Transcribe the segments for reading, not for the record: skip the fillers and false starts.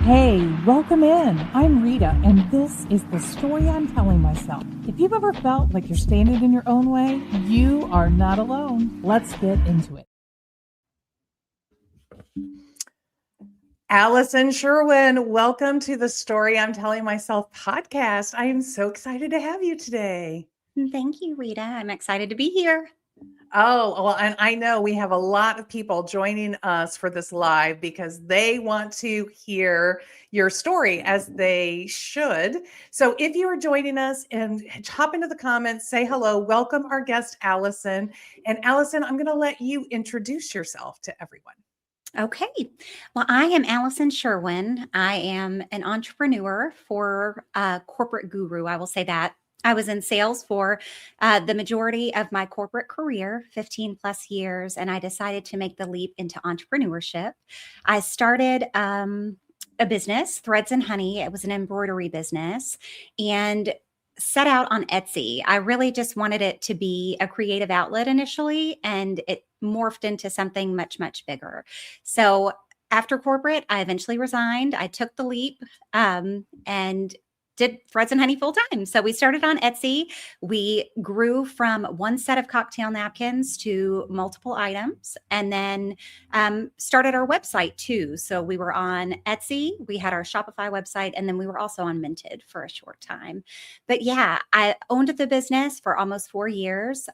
Hey, welcome in. I'm Rita, and this is the story I'm telling myself. If you've ever felt like you're standing in your own way, you are not alone. Let's get into it. Allison Sherwin, welcome to the Story I'm Telling Myself podcast. I am so excited to have you today. Thank you, Rita. I'm excited to be here. Oh, well, and I know we have a lot of people joining us for this live because they want to hear your story, as they should. So if you are joining us, and hop into the comments, say hello, welcome our guest, Allison. And Allison, I'm going to let you introduce yourself to everyone. Okay. Well, I am Allison Sherwin. I am an entrepreneur for corporate guru. I will say that. I was in sales for the majority of my corporate career, 15 plus years, and I decided to make the leap into entrepreneurship. I started a business, Threads and Honey. It was an embroidery business, and set out on Etsy. I really just wanted it to be a creative outlet initially, and it morphed into something much, much bigger. So after corporate, I eventually resigned. I took the leap and did Threads and Honey full time. So we started on Etsy. We grew from one set of cocktail napkins to multiple items, and then started our website too. So we were on Etsy, we had our Shopify website, and then we were also on Minted for a short time. But yeah, I owned the business for almost 4 years.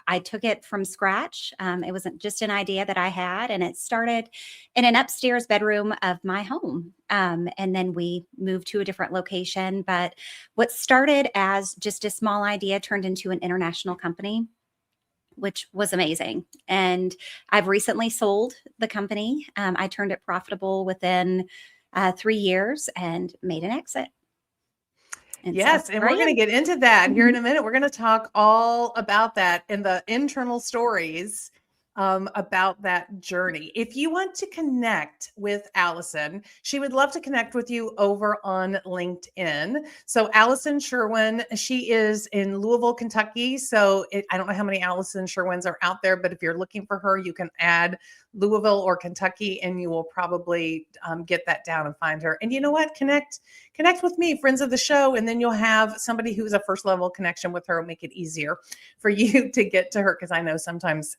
I took it from scratch. It wasn't just an idea that I had, and it started in an upstairs bedroom of my home. And then we moved to a different location. But what started as just a small idea turned into an international company, which was amazing. And I've recently sold the company. I turned it profitable within 3 years and made an exit. Yes, and we're going to get into that here in a minute. We're going to talk all about that and the internal stories about that journey. If you want to connect with Allison, she would love to connect with you over on LinkedIn. So Allison Sherwin, she is in Louisville, Kentucky. So I don't know how many Allison Sherwins are out there, but if you're looking for her, you can add Louisville or Kentucky, and you will probably get that down and find her. And you know what? Connect with me, friends of the show, and then you'll have somebody who's a first level connection with her. Will make it easier for you to get to her, because I know sometimes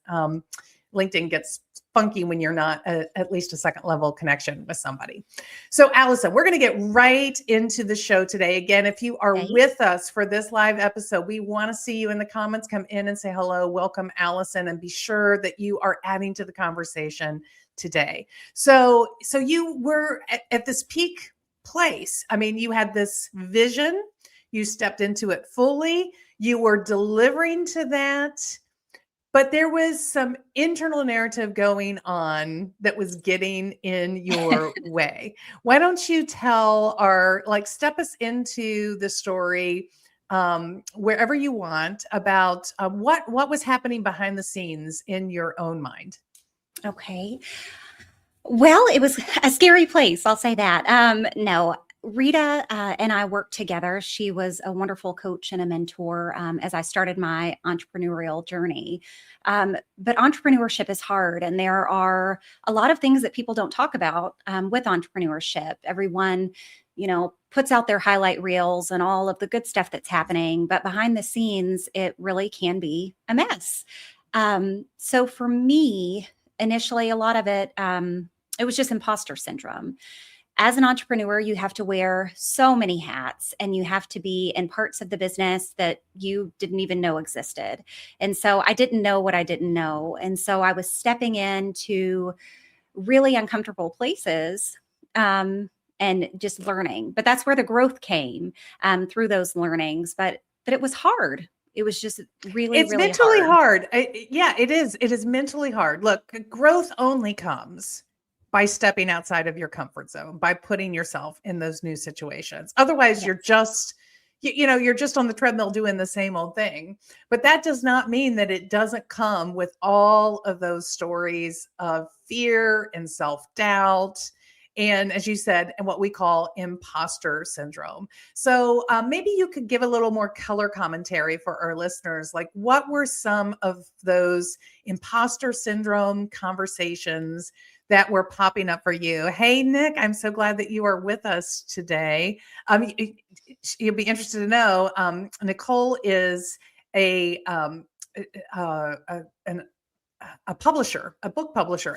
LinkedIn gets funky when you're not at least a second level connection with somebody. So Allison, we're going to get right into the show today. Again, if you are with us for this live episode, we want to see you in the comments. Come in and say hello, welcome Allison, and be sure that you are adding to the conversation today. So you were at this peak place. I mean, you had this vision, you stepped into it fully, you were delivering to that. But there was some internal narrative going on that was getting in your way. Why don't you step us into the story wherever you want about what was happening behind the scenes in your own mind? Okay. Well, it was a scary place. I'll say that. No, Rita and I worked together. She was a wonderful coach and a mentor as I started my entrepreneurial journey. But entrepreneurship is hard, and there are a lot of things that people don't talk about with entrepreneurship. Everyone, puts out their highlight reels and all of the good stuff that's happening, but behind the scenes, it really can be a mess. So for me, initially, a lot of it was just imposter syndrome. As an entrepreneur, you have to wear so many hats, and you have to be in parts of the business that you didn't even know existed. And so I didn't know what I didn't know. And so I was stepping into really uncomfortable places and just learning. But that's where the growth came through those learnings. But it was hard. It was just really, it's really mentally hard. Yeah, it is. It is mentally hard. Look, growth only comes by stepping outside of your comfort zone, by putting yourself in those new situations. Otherwise, you're just, you're just on the treadmill doing the same old thing. But that does not mean that it doesn't come with all of those stories of fear and self-doubt. And as you said, and what we call imposter syndrome. So maybe you could give a little more color commentary for our listeners. Like, what were some of those imposter syndrome conversations that were popping up for you. Hey, Nick, I'm so glad that you are with us today. You'll be interested to know, Nicole is a publisher, a book publisher,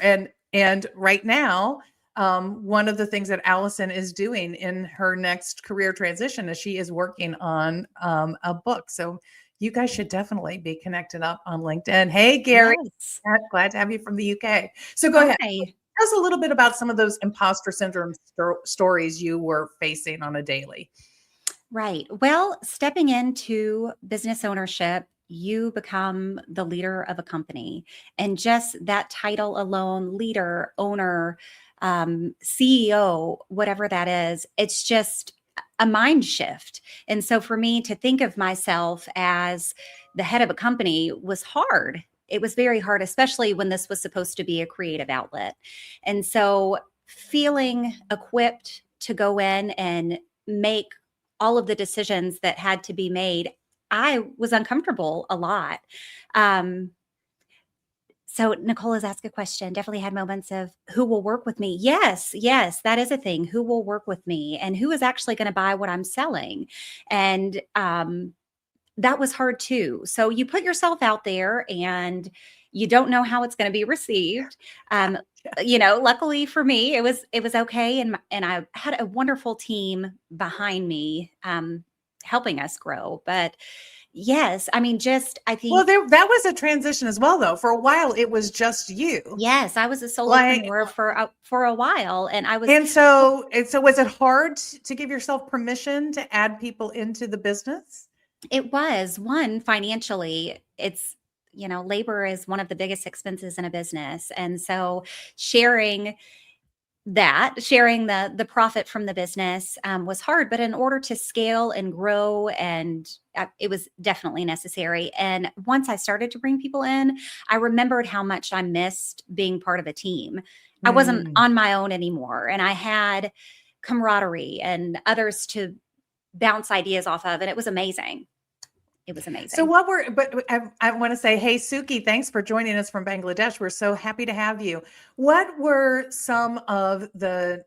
and right now, one of the things that Allison is doing in her next career transition is she is working on a book. So you guys should definitely be connected up on LinkedIn. Hey, Gary, Yes. glad to have you from the UK. So go ahead. Hi. Tell us a little bit about some of those imposter syndrome stories you were facing on a daily. Right. Well, stepping into business ownership, you become the leader of a company. And just that title alone, leader, owner, CEO, whatever that is, it's just a mind shift. And so for me to think of myself as the head of a company was hard. It was very hard, especially when this was supposed to be a creative outlet. And so feeling equipped to go in and make all of the decisions that had to be made, I was uncomfortable a lot. So Nicole has asked a question, definitely had moments of who will work with me. Yes, that is a thing. Who will work with me and who is actually going to buy what I'm selling? And that was hard too. So you put yourself out there and you don't know how it's going to be received. Luckily for me, it was okay. And I had a wonderful team behind me, helping us grow. But yes, I mean, I think. Well, that was a transition as well, though. For a while, it was just you. Yes, I was a solopreneur for a while, and I was. And so was it hard to give yourself permission to add people into the business? It was one financially. It's labor is one of the biggest expenses in a business, and so sharing the profit from the business was hard, but in order to scale and grow, and it was definitely necessary. And once I started to bring people in, I remembered how much I missed being part of a team. I wasn't on my own anymore, and I had camaraderie and others to bounce ideas off of, and it was amazing. It was amazing. So I want to say, hey, Suki, thanks for joining us from Bangladesh. We're so happy to have you. What were some of the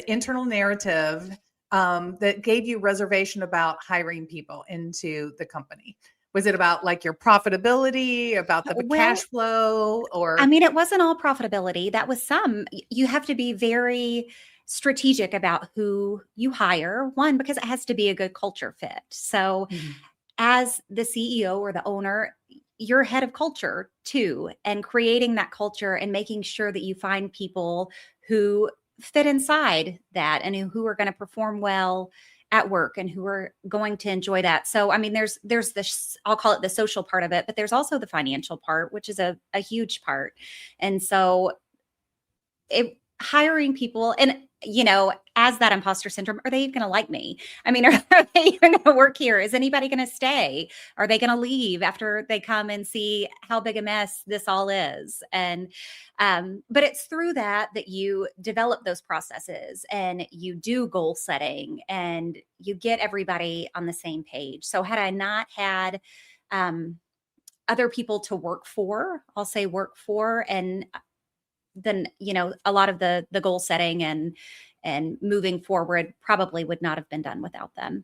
internal narrative that gave you reservation about hiring people into the company? Was it about like your profitability, about the cash flow, or? I mean, it wasn't all profitability. That was you have to be very strategic about who you hire, one, because it has to be a good culture fit. So as the CEO or the owner, you're head of culture too, and creating that culture and making sure that you find people who fit inside that and who are going to perform well at work and who are going to enjoy that. So, I mean, there's this, I'll call it the social part of it, but there's also the financial part, which is a huge part. And so hiring people, and as that imposter syndrome, are they even going to like me? I mean, are they even going to work here? Is anybody going to stay? Are they going to leave after they come and see how big a mess this all is? And, but it's through that you develop those processes and you do goal setting and you get everybody on the same page. So had I not had, other people to work for, I'll say work for, and then, a lot of the goal setting and moving forward probably would not have been done without them,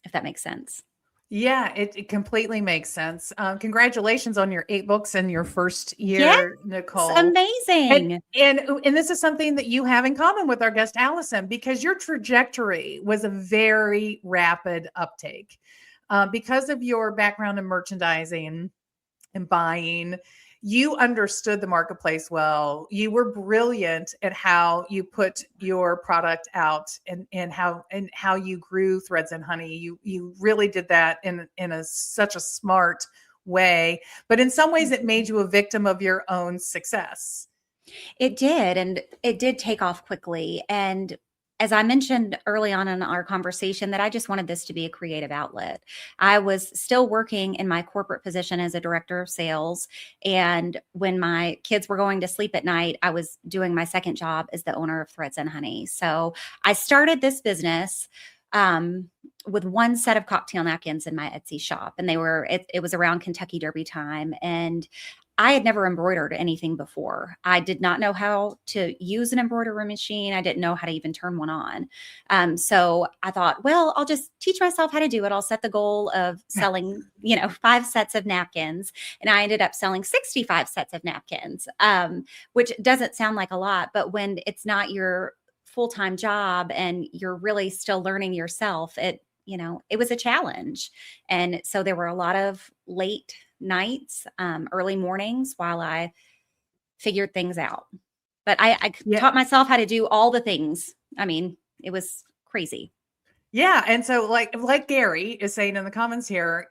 if that makes sense. Yeah, it completely makes sense. Congratulations on your 8 books in your first year, Nicole. Amazing. And this is something that you have in common with our guest, Allison, because your trajectory was a very rapid uptake. Because of your background in merchandising and buying, you understood the marketplace well. You were brilliant at how you put your product out and how you grew Threads and Honey. You really did that in such a smart way. But in some ways, it made you a victim of your own success. It did, and it did take off quickly. And as I mentioned early on in our conversation, that I just wanted this to be a creative outlet. I was still working in my corporate position as a director of sales. And when my kids were going to sleep at night, I was doing my second job as the owner of Threads and Honey. So I started this business with one set of cocktail napkins in my Etsy shop. And it was around Kentucky Derby time. And I had never embroidered anything before. I did not know how to use an embroidery machine. I didn't know how to even turn one on. So I thought, well, I'll just teach myself how to do it. I'll set the goal of selling, 5 sets of napkins. And I ended up selling 65 sets of napkins, which doesn't sound like a lot, but when it's not your full-time job and you're really still learning yourself, it was a challenge. And so there were a lot of late nights, early mornings while I figured things out. But I taught myself how to do all the things. I mean, it was crazy. Yeah. And so like Gary is saying in the comments here,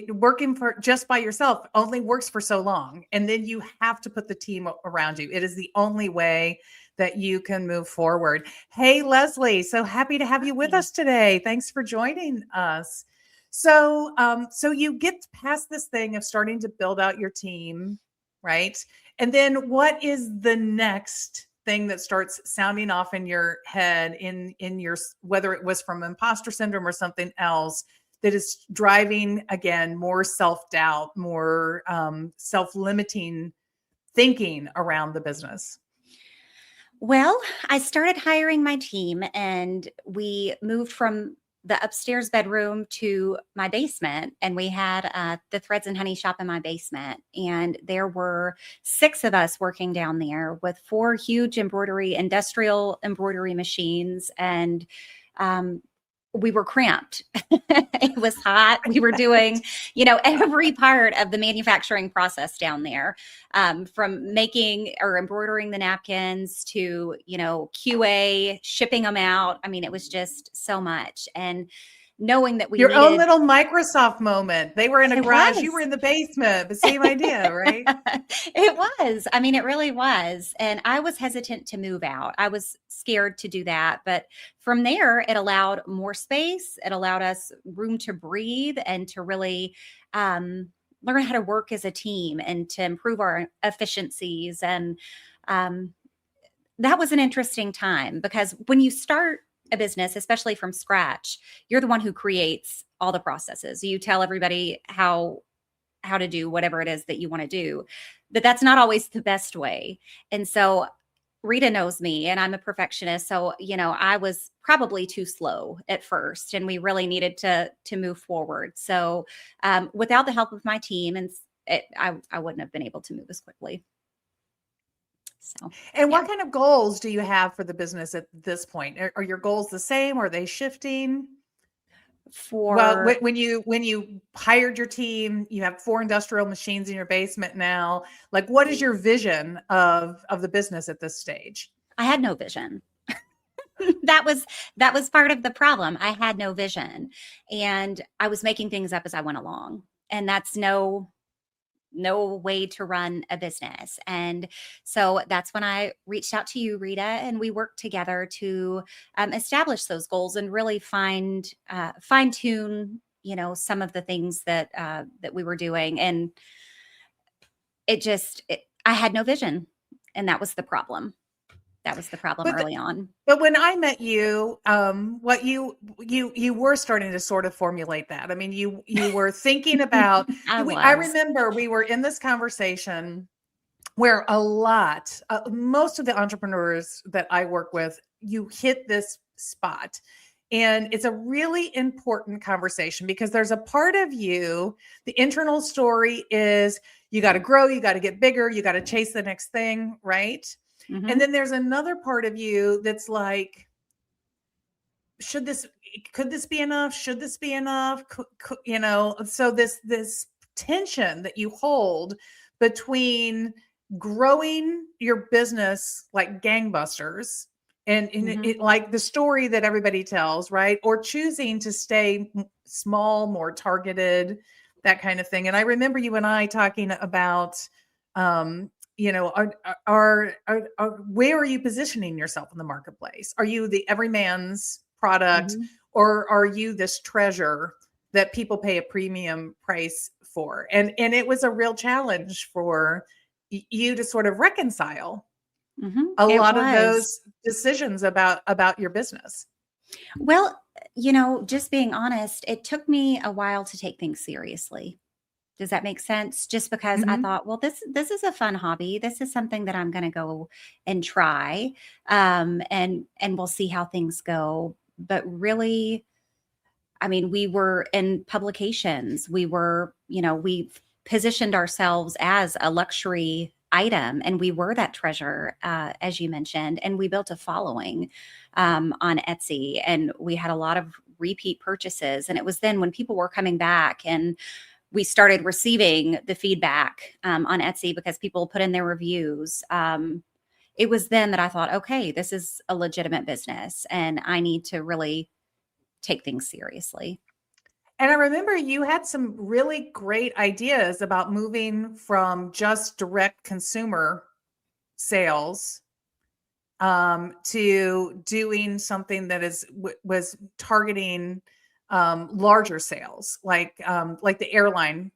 working for just by yourself only works for so long. And then you have to put the team around you. It is the only way that you can move forward. Hey, Leslie, so happy to have you with us today. Thanks for joining us. So, so you get past this thing of starting to build out your team, right? And then what is the next thing that starts sounding off in your head in your, whether it was from imposter syndrome or something else that is driving, again, more self-doubt, more self-limiting thinking around the business? Well, I started hiring my team, and we moved from the upstairs bedroom to my basement, and we had the Threads and Honey shop in my basement. And there were 6 of us working down there with 4 huge industrial embroidery machines. And we were cramped. It was hot. We were doing, every part of the manufacturing process down there, from making or embroidering the napkins to, QA, shipping them out. I mean, it was just so much. And knowing that your own little Microsoft moment. They were in a garage, you were in the basement, the same idea, right? It was. I mean, it really was. And I was hesitant to move out. I was scared to do that. But from there, it allowed more space. It allowed us room to breathe and to really learn how to work as a team and to improve our efficiencies. And that was an interesting time, because when you start a business, especially from scratch, you're the one who creates all the processes. You tell everybody how to do whatever it is that you want to do, but that's not always the best way. And so Rita knows me, and I'm a perfectionist. So, I was probably too slow at first, and we really needed to move forward. So without the help of my team, I wouldn't have been able to move as quickly. So, and what kind of goals do you have for the business at this point? Are your goals the same? Are they shifting? Well, when you hired your team, you have 4 industrial machines in your basement now. Like, what is your vision of the business at this stage? I had no vision. That was part of the problem. I had no vision, and I was making things up as I went along, and that's no way to run a business. And so that's when I reached out to you, Rita, and we worked together to establish those goals and really fine tune, some of the things that we were doing. And I had no vision, and that was the problem. That was the problem early on. But when I met you, what you were starting to sort of formulate that. I mean, you were thinking about. I remember we were in this conversation where most of the entrepreneurs that I work with, you hit this spot. And it's a really important conversation, because there's a part of you, the internal story is you got to grow, you got to get bigger, you got to chase the next thing, right? Mm-hmm. And then there's another part of you that's like, could this be enough? Should this be enough? So this tension that you hold between growing your business like gangbusters and it, like the story that everybody tells, right? Or choosing to stay small, more targeted, that kind of thing. And I remember you and I talking about, where are you positioning yourself in the marketplace? Are you the everyman's product, or are you this treasure that people pay a premium price for? And it was a real challenge for you to sort of reconcile a lot of those decisions about your business. Well, just being honest, it took me a while to take things seriously. Does that make sense? Just because I Mhm. thought, well, this is a fun hobby. This is something that I'm going to go and try, and we'll see how things go. But really, I mean, we were in publications. We were, we positioned ourselves as a luxury item, and we were that treasure, as you mentioned. And we built a following on Etsy, and we had a lot of repeat purchases. And it was then when people were coming back and we started receiving the feedback on Etsy because people put in their reviews. It was then that I thought, okay, this is a legitimate business and I need to really take things seriously. And I remember you had some really great ideas about moving from just direct consumer sales to doing something that was targeting larger sales, like the airline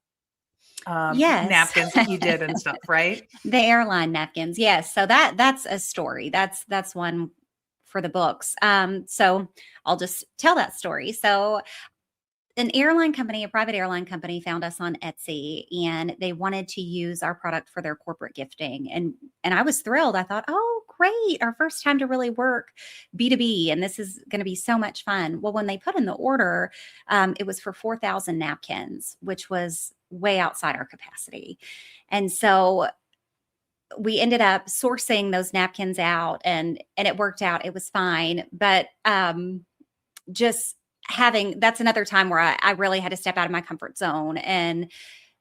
Yes. napkins that you did and stuff, right? The airline napkins. Yes. So that's a story. That's one for the books. So I'll just tell that story. So an airline company, a private airline company found us on Etsy and they wanted to use our product for their corporate gifting. And I was thrilled. I thought, oh, great. Our first time to really work B2B. And this is going to be so much fun. Well, when they put in the order, it was for 4,000 napkins, which was way outside our capacity. And so we ended up sourcing those napkins out and it worked out. It was fine. But just having that's another time where I really had to step out of my comfort zone and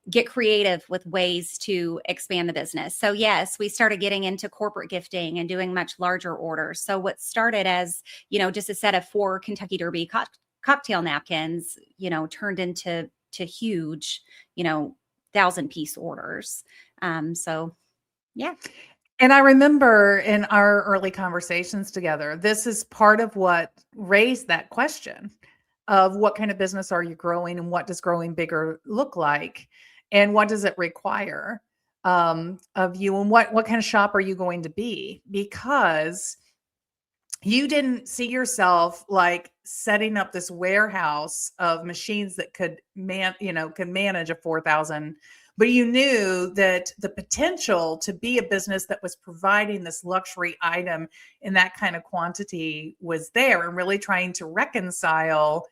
get creative with ways to expand the business. So yes, we started getting into corporate gifting and doing much larger orders. So what started as, just a set of 4 Kentucky Derby cocktail napkins, turned into huge, 1,000-piece orders. So yeah. And I remember in our early conversations together, this is part of what raised that question of what kind of business are you growing and what does growing bigger look like and what does it require of you and what kind of shop are you going to be? Because you didn't see yourself like setting up this warehouse of machines that could manage a 4,000, but you knew that the potential to be a business that was providing this luxury item in that kind of quantity was there, and really trying to reconcile,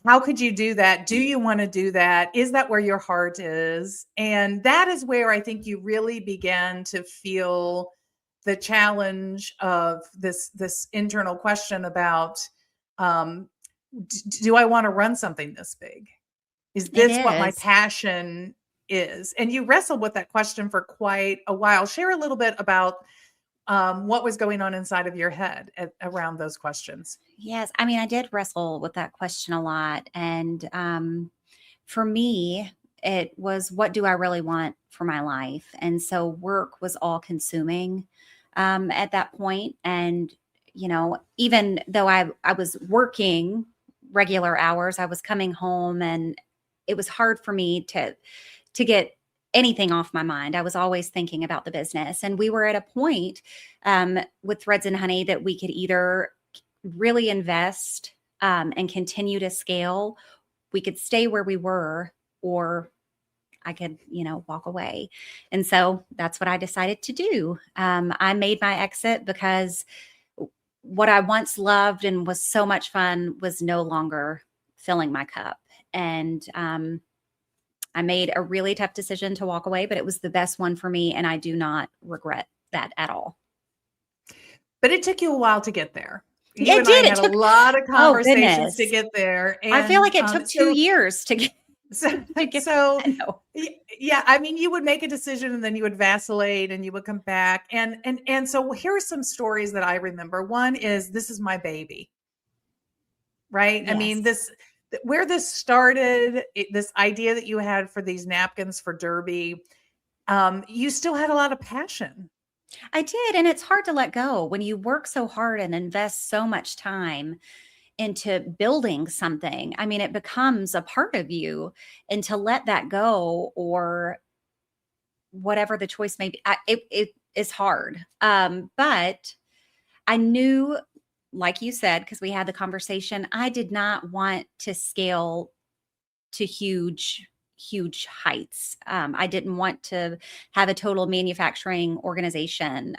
how could you do that? Do you want to do that? Is that where your heart is? And that is where I think you really began to feel the challenge of this internal question about, do I want to run something this big? Is It this what my is. passion is? And you wrestled with that question for quite a while. Share a little bit about what was going on inside of your head around those questions. Yes. I mean, I did wrestle with that question a lot. And for me, it was, what do I really want for my life? And so work was all consuming at that point. And, even though I was working regular hours, I was coming home and it was hard for me to get anything off my mind. I was always thinking about the business. And we were at a point with Threads and Honey that we could either really invest and continue to scale. We could stay where we were, or I could, walk away. And so that's what I decided to do. I made my exit because what I once loved and was so much fun was no longer filling my cup. And I made a really tough decision to walk away, but it was the best one for me. And I do not regret that at all. But it took you a while to get there. You It and I did. It had a took, lot of oh conversations to goodness. get there. I feel And like it took 2 years to get, so, to get, so I know. yeah, I mean, you would make a decision and then you would vacillate and you would come back. And so here are some stories that I remember. One is, this is my baby, right? I mean, Yes. where this started, this idea that you had for these napkins for Derby, you still had a lot of passion. I did. And it's hard to let go when you work so hard and invest so much time into building something. I mean, it becomes a part of you, and to let that go, or whatever the choice may be, it is hard. But I knew, like you said, because we had the conversation, I did not want to scale to huge heights. I didn't want to have a total manufacturing organization.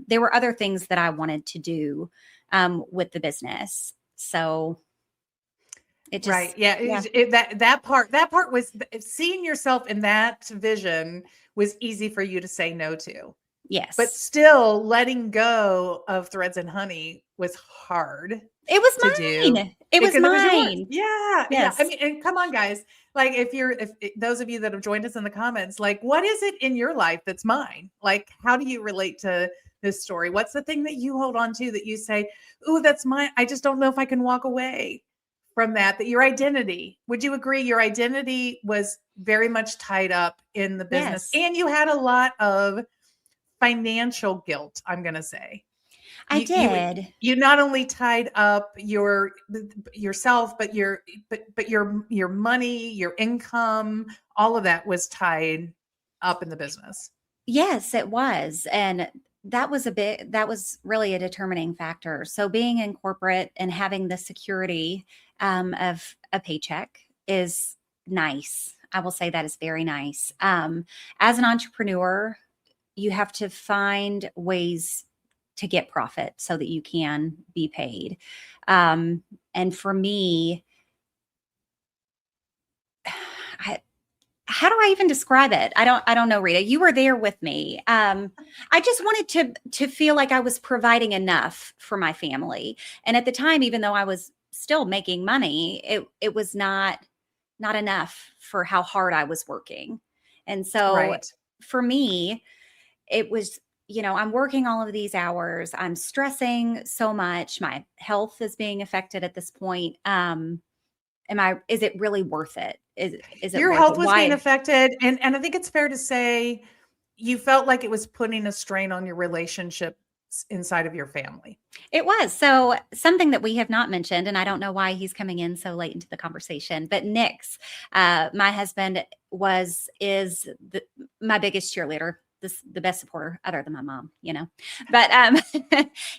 There were other things that I wanted to do with the business. So it just, right. Yeah. That part was seeing yourself in that vision was easy for you to say no to. yes. But still letting go of Threads and Honey was hard. It was to do mine. It was because it was yours. mine. Yeah. Yes. I mean, and come on, guys. Like if those of you that have joined us in the comments, like what is it in your life that's mine? Like, how do you relate to this story? What's the thing that you hold on to that you say, ooh, that's mine. I just don't know if I can walk away from that your identity, would you agree your identity was very much tied up in the business and you had a lot of financial guilt, I'm going to say. I did. You not only tied up yourself, but your money, your income, all of that was tied up in the business. Yes, it was. And that was really a determining factor. So being in corporate and having the security of a paycheck is nice. I will say that is very nice. As an entrepreneur, you have to find ways to get profit so that you can be paid. And for me, how do I even describe it? I don't know, Rita. You were there with me. I just wanted to feel like I was providing enough for my family. And at the time, even though I was still making money, it was not enough for how hard I was working. And so for me, it was, I'm working all of these hours. I'm stressing so much. My health is being affected at this point. Is it really worth it? Is it your health was being affected? And I think it's fair to say you felt like it was putting a strain on your relationships inside of your family. It was. So something that we have not mentioned, and I don't know why he's coming in so late into the conversation, but Nick's, my husband is my biggest cheerleader. The best supporter other than my mom, but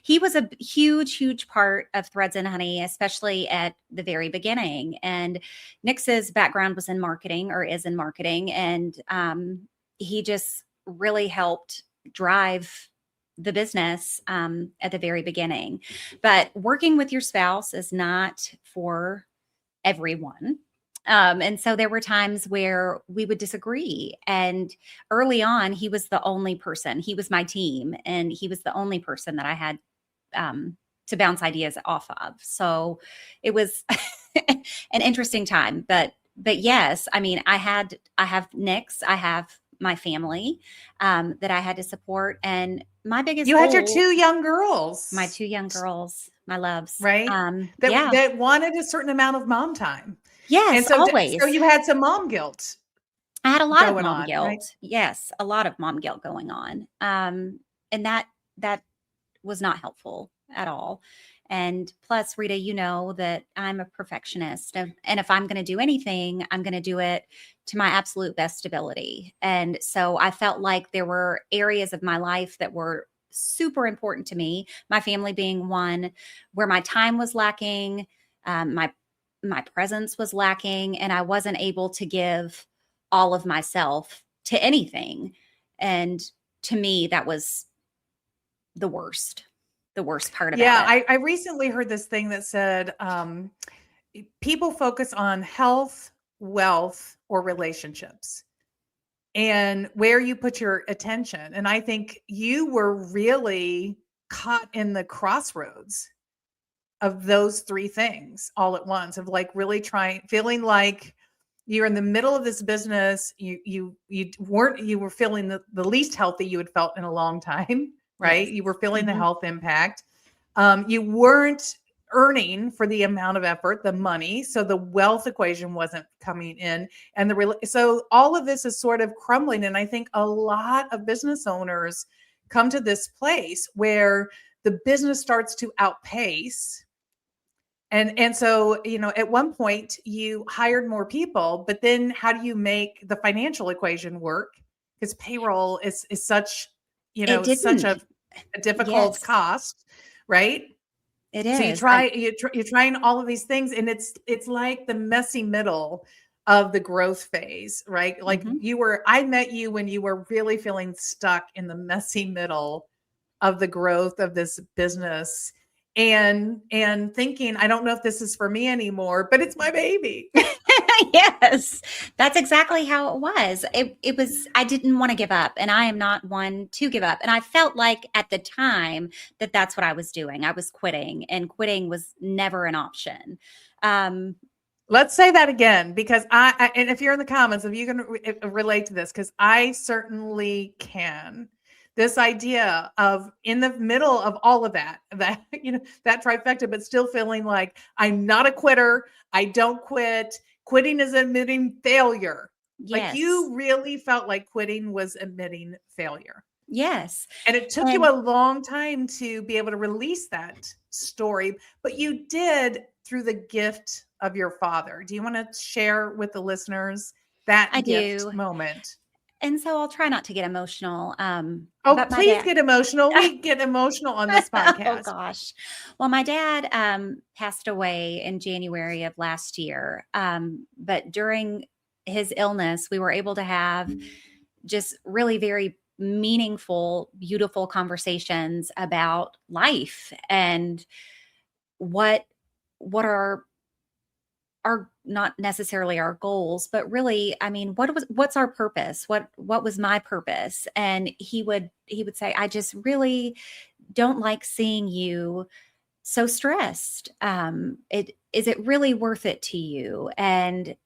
he was a huge part of Threads and Honey, especially at the very beginning. And Nick's background was in marketing or is in marketing. And he just really helped drive the business at the very beginning. But working with your spouse is not for everyone. And so there were times where we would disagree. And early on, he was the only person. He was my team, and he was the only person that I had to bounce ideas off of. So it was an interesting time. But yes, I mean, I have Nick's, I have my family that I had to support, and my biggest you had your two young girls, my two young girls, my loves, right? That wanted a certain amount of mom time. Yes, and so, always. So you had some mom guilt. I had a lot of mom guilt. Right? Yes, a lot of mom guilt going on. And that was not helpful at all. And plus, Rita, you know that I'm a perfectionist. And if I'm going to do anything, I'm going to do it to my absolute best ability. And so I felt like there were areas of my life that were super important to me, my family being one, where my time was lacking, my presence was lacking, and I wasn't able to give all of myself to anything. And to me, that was the worst part about it. Yeah, I recently heard this thing that said people focus on health, wealth, or relationships and where you put your attention. And I think you were really caught in the crossroads of those three things all at once, of like really feeling like you're in the middle of this business. You were feeling the least healthy you had felt in a long time, right? Yes. You were feeling the health impact. You weren't earning for the amount of effort, the money. So the wealth equation wasn't coming in, and so all of this is sort of crumbling. And I think a lot of business owners come to this place where the business starts to outpace. And so, at one point you hired more people, but then how do you make the financial equation work? Because payroll is such, such a difficult cost, right? It is. So you're trying all of these things, and it's like the messy middle of the growth phase, right? Like Mm-hmm. I met you when you were really feeling stuck in the messy middle of the growth of this business and thinking, I don't know if this is for me anymore, but it's my baby. Yes, that's exactly how it was. It was, I didn't want to give up, and I am not one to give up. And I felt like at the time that that's what I was doing. I was quitting, and quitting was never an option. Um, Let's say that again, because and if you're in the comments, if you can relate to this, because I certainly can. This idea of in the middle of all of that, that, that trifecta, but still feeling like I'm not a quitter. I don't quit. Quitting is admitting failure. Like yes, you really felt like quitting was admitting failure. yes. And it took you And a long time to be able to release that story, but you did through the gift of your father. Do you want to share with the listeners that I gift do. moment? And so I'll try not to get emotional. Oh, But my please dad, get emotional. We get emotional on this oh podcast. gosh. Well, my dad passed away in January of last year. But during his illness, we were able to have just really very meaningful, beautiful conversations about life and what what are not necessarily our goals, but really, I mean, what's our purpose? What was my purpose? And he would say, I just really don't like seeing you so stressed. Is it really worth it to you? And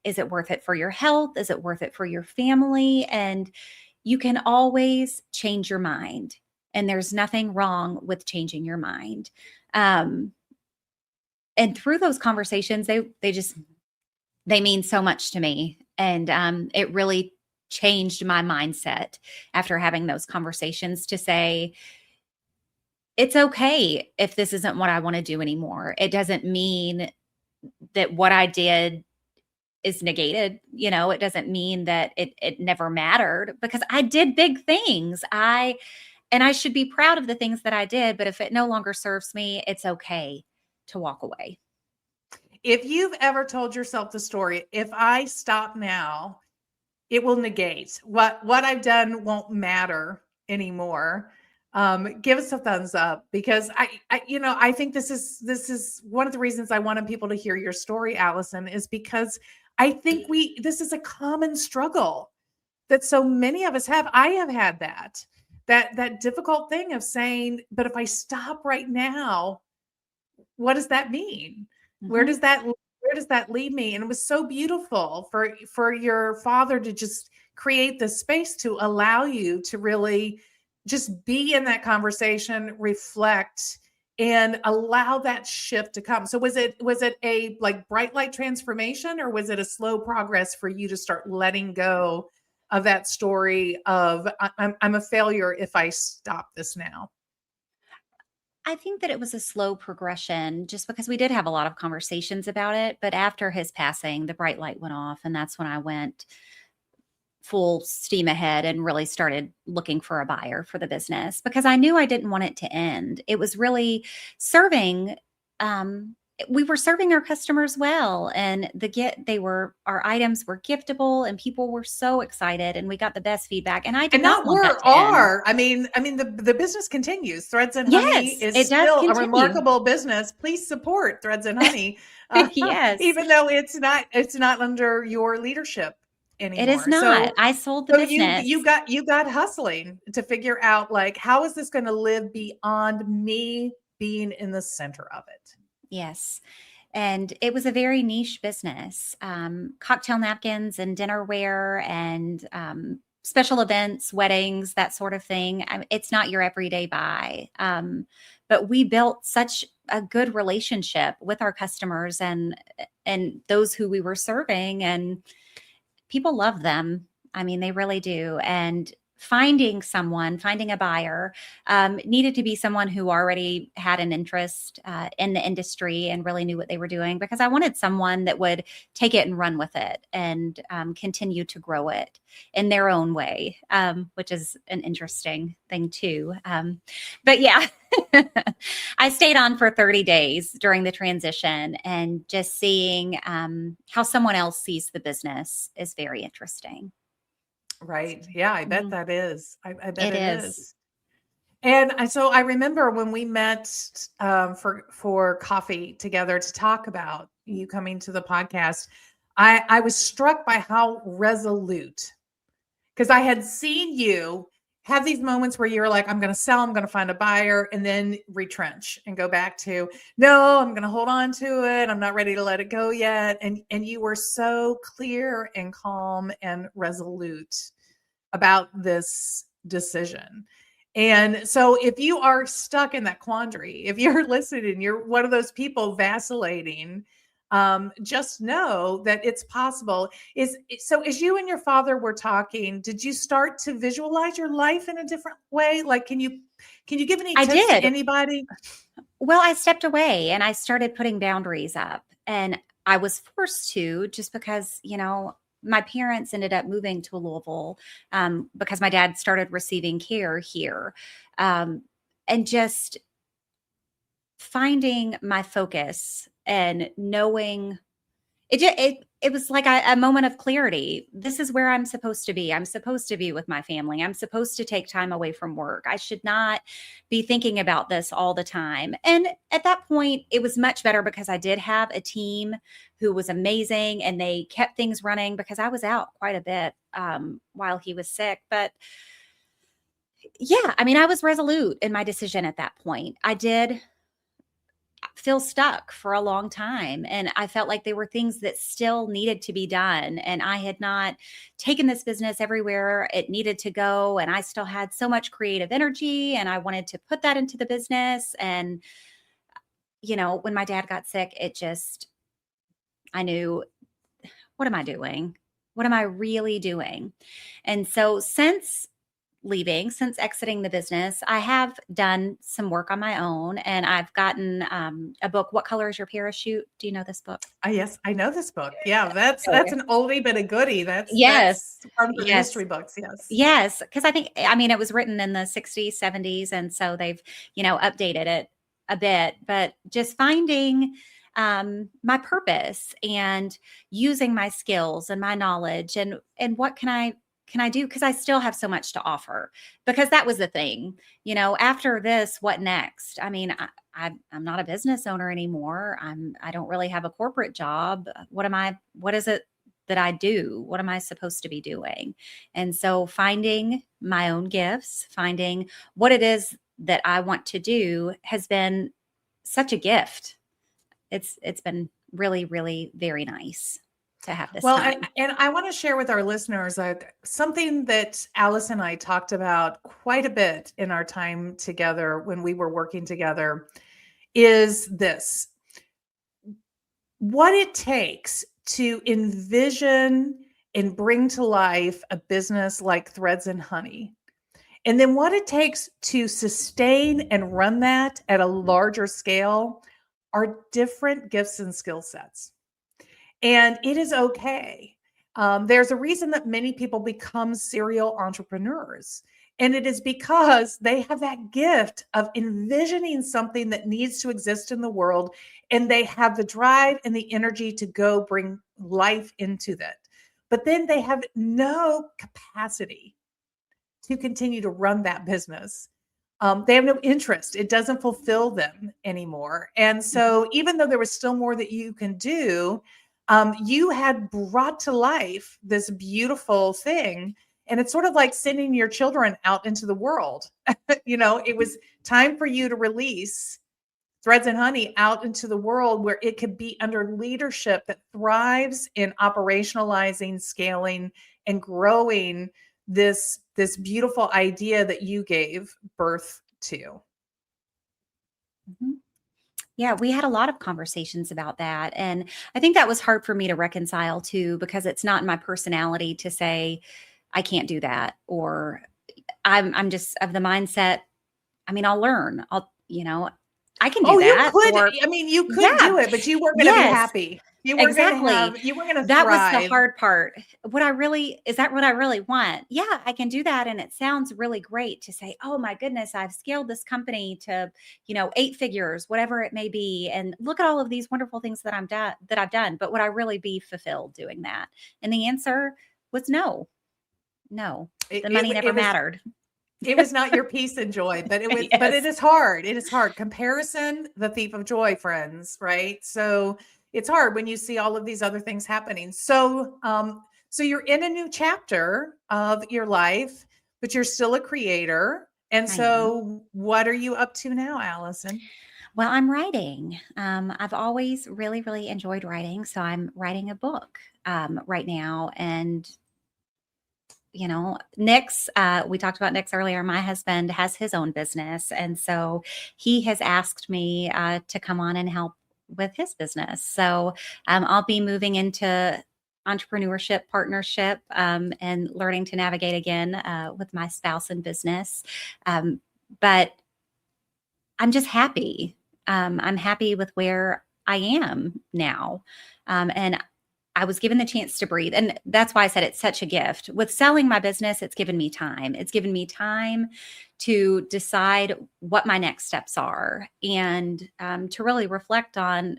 is it worth it for your health? Is it worth it for your family? And you can always change your mind. And there's nothing wrong with changing your mind. Um, and through those conversations, they mean so much to me. And it really changed my mindset after having those conversations to say, it's okay if this isn't what I want to do anymore. It doesn't mean that what I did is negated. It doesn't mean that it never mattered, because I did big things. And I should be proud of the things that I did, but if it no longer serves me, it's okay to walk away. If you've ever told yourself the story, if I stop now, it will negate what I've done won't matter anymore. Give us a thumbs up, because I think this is one of the reasons I wanted people to hear your story, Allison, is because I think this is a common struggle that so many of us have. I have had that difficult thing of saying, but if I stop right now, what does that mean? Where Mm-hmm. does that leave me? And it was so beautiful for your father to just create the space to allow you to really just be in that conversation, reflect, and allow that shift to come. So was it a like bright light transformation, or was it a slow progress for you to start letting go of that story of I'm a failure if I stop this now? I think that it was a slow progression just because we did have a lot of conversations about it. But after his passing, the bright light went off. And that's when I went full steam ahead and really started looking for a buyer for the business, because I knew I didn't want it to end. It was really serving. We were serving our customers well, and our items were giftable, and people were so excited, and we got the best feedback. And I did And not not want that were to end. are. I mean the business continues. Threads and Honey Yes, is it does still a continue. remarkable business. Please support Threads and Honey, Yes, even though it's not under your leadership it is anymore. not. So I sold the so you business. got hustling to figure out, like, how is this going to live beyond me being in the center of it? Yes. And it was a very niche business, cocktail napkins and dinnerware and special events, weddings, that sort of thing. It's not your everyday buy. But we built such a good relationship with our customers and those who we were serving, and people love them. I mean, they really do. And finding a buyer, needed to be someone who already had an interest in the industry and really knew what they were doing, because I wanted someone that would take it and run with it and continue to grow it in their own way, which is an interesting thing too. But yeah, I stayed on for 30 days during the transition, and just seeing how someone else sees the business is very interesting. Right. Yeah, I bet that is. I bet It it is. is. And so I remember when we met for coffee together to talk about you coming to the podcast, I was struck by how resolute, because I had seen you have these moments where you're like, I'm going to sell, I'm going to find a buyer, and then retrench and go back to, no, I'm going to hold on to it. I'm not ready to let it go yet. And you were so clear and calm and resolute about this decision. And so if you are stuck in that quandary, if you're listening, you're one of those people vacillating, just know that it's possible. So as you and your father were talking, did you start to visualize your life in a different way? Like, can you give any tips to anybody? Well, I stepped away and I started putting boundaries up, and I was forced to, just because, my parents ended up moving to Louisville because my dad started receiving care here, and just finding my focus and knowing it was like a moment of clarity. This is where I'm supposed to be. I'm supposed to be with my family. I'm supposed to take time away from work. I should not be thinking about this all the time. And at that point, it was much better because I did have a team who was amazing, and they kept things running because I was out quite a bit while he was sick. But yeah, I mean, I was resolute in my decision at that point. I did feel stuck for a long time, and I felt like there were things that still needed to be done, and I had not taken this business everywhere it needed to go, and I still had so much creative energy, and I wanted to put that into the business. And when my dad got sick, I knew, what am I doing? What am I really doing? And so since exiting the business, I have done some work on my own, and I've gotten a book. What Color is Your Parachute? Do you know this book? Yes, I know this book. Yeah, that's an oldie but a goodie. That's from the history books. Yes, because it was written in the 60s, 70s, and so they've updated it a bit. But just finding my purpose and using my skills and my knowledge, and what can I do? Because I still have so much to offer, because that was the thing, after this, what next? I mean, I'm not a business owner anymore. I don't really have a corporate job. What is it that I do? What am I supposed to be doing? And so finding my own gifts, finding what it is that I want to do has been such a gift. It's been really, really very nice to have this time. And I want to share with our listeners something that Alice and I talked about quite a bit in our time together when we were working together, is this: what it takes to envision and bring to life a business like Threads and Honey, and then what it takes to sustain and run that at a larger scale, are different gifts and skill sets. And it is okay. There's a reason that many people become serial entrepreneurs. And it is because they have that gift of envisioning something that needs to exist in the world. And they have the drive and the energy to go bring life into that. But then they have no capacity to continue to run that business. They have no interest. It doesn't fulfill them anymore. And so even though there was still more that you can do, you had brought to life this beautiful thing. And it's sort of like sending your children out into the world. It was time for you to release Threads and Honey out into the world, where it could be under leadership that thrives in operationalizing, scaling, and growing this beautiful idea that you gave birth to. Mm-hmm. Yeah, we had a lot of conversations about that. And I think that was hard for me to reconcile too, because it's not in my personality to say, I can't do that, or, I'm just of the mindset. I mean, I'll learn. I can do Oh, you that. could. Or I mean, you could yeah, do it, but you weren't going to be yes, happy. You weren't going to exactly. you weren't going to That was the thrive. hard part. Is that what I really want? Yeah, I can do that. And it sounds really great to say, oh my goodness, I've scaled this company to, 8 figures, whatever it may be. And look at all of these wonderful things that I've done. But would I really be fulfilled doing that? And the answer was no. The money never mattered. It was not your peace and joy, but it was, Yes. but it is hard. It is hard. Comparison, the thief of joy, friends, right? So it's hard when you see all of these other things happening. So, so you're in a new chapter of your life, but you're still a creator. And so what are you up to now, Allison? Well, I'm writing. I've always really, really enjoyed writing. So I'm writing a book right now. And Nick's, we talked about Nick's earlier. My husband has his own business. And so he has asked me to come on and help with his business. So I'll be moving into entrepreneurship, partnership, and learning to navigate again with my spouse in business. But I'm just happy. I'm happy with where I am now. And I was given the chance to breathe. And that's why I said it's such a gift. With selling my business, it's given me time. It's given me time to decide what my next steps are and to really reflect on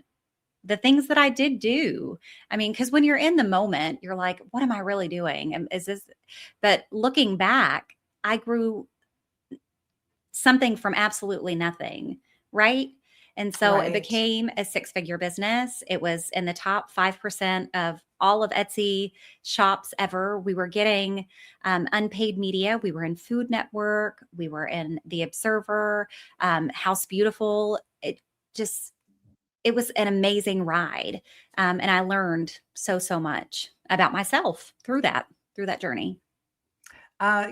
the things that I did do. I mean, because when you're in the moment, you're like, what am I really doing? And but looking back, I grew something from absolutely nothing, right? And so it became a 6-figure business. It was in the top 5% of all of Etsy shops ever. We were getting unpaid media. We were in Food Network. We were in The Observer, House Beautiful. It was an amazing ride. And I learned so much about myself through that journey.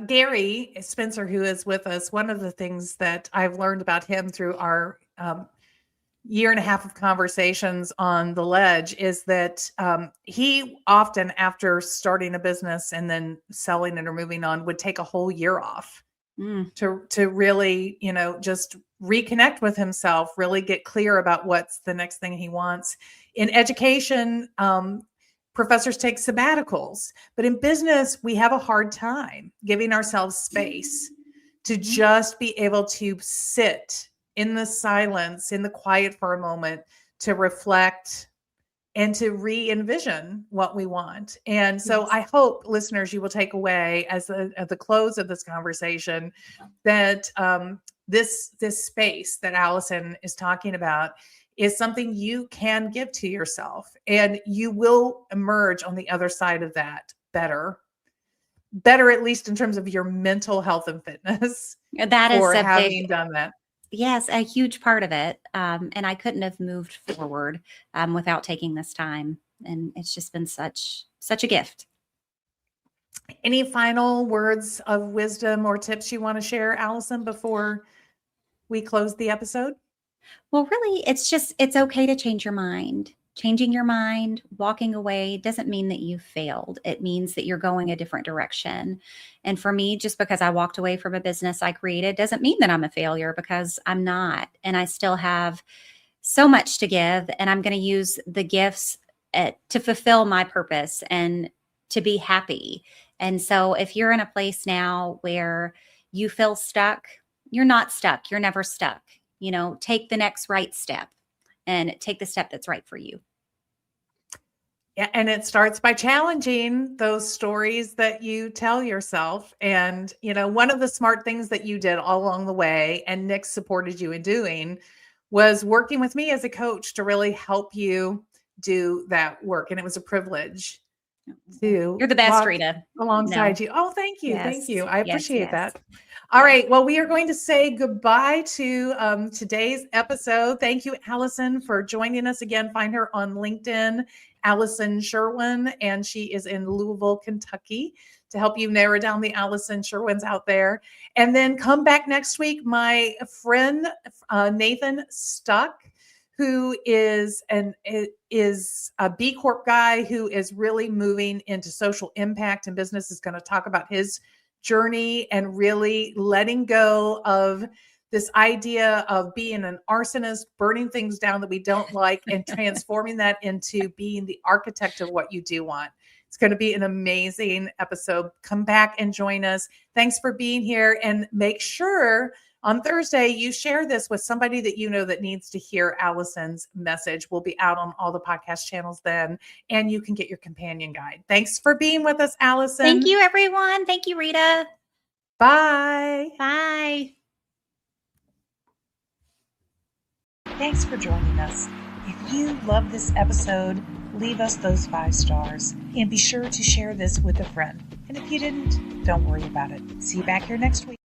Gary Spencer, who is with us, one of the things that I've learned about him through our year and a half of conversations on the ledge is that he often, after starting a business and then selling it or moving on, would take a whole year off to really, just reconnect with himself, really get clear about what's the next thing he wants. In education, professors take sabbaticals, but in business, we have a hard time giving ourselves space to just be able to sit in the silence, in the quiet for a moment, to reflect and to re-envision what we want. And so I hope, listeners, you will take away at the close of this conversation that this space that Allison is talking about is something you can give to yourself, and you will emerge on the other side of that better, at least in terms of your mental health and fitness. That is having done that. Yes, a huge part of it. And I couldn't have moved forward without taking this time. And it's just been such a gift. Any final words of wisdom or tips you want to share, Allison, before we close the episode? Well, really, it's okay to change your mind. Changing your mind, walking away doesn't mean that you failed. It means that you're going a different direction. And for me, just because I walked away from a business I created doesn't mean that I'm a failure, because I'm not. And I still have so much to give. And I'm going to use the gifts to fulfill my purpose and to be happy. And so if you're in a place now where you feel stuck, you're not stuck. You're never stuck. Take the next right step and take the step that's right for you. Yeah, and it starts by challenging those stories that you tell yourself. And, one of the smart things that you did all along the way, and Nick supported you in doing, was working with me as a coach to really help you do that work. And it was a privilege to You're the best, Rita. Alongside you. Oh, thank you. Yes. Thank you. I appreciate that. Yes. All right. Well, we are going to say goodbye to today's episode. Thank you, Allison, for joining us again. Find her on LinkedIn, Allison Sherwin, and she is in Louisville, Kentucky, to help you narrow down the Allison Sherwins out there. And then come back next week. My friend, Nathan Stuck, who is a B Corp guy who is really moving into social impact and business, is going to talk about his journey and really letting go of this idea of being an arsonist, burning things down that we don't like, and transforming that into being the architect of what you do want. It's going to be an amazing episode. Come back and join us. Thanks for being here. And make sure on Thursday you share this with somebody that you know that needs to hear Allison's message. We'll be out on all the podcast channels then, and you can get your companion guide. Thanks for being with us, Allison. Thank you, everyone. Thank you, Rita. Bye. Bye. Thanks for joining us. If you love this episode, leave us those 5 stars and be sure to share this with a friend. And if you didn't, don't worry about it. See you back here next week.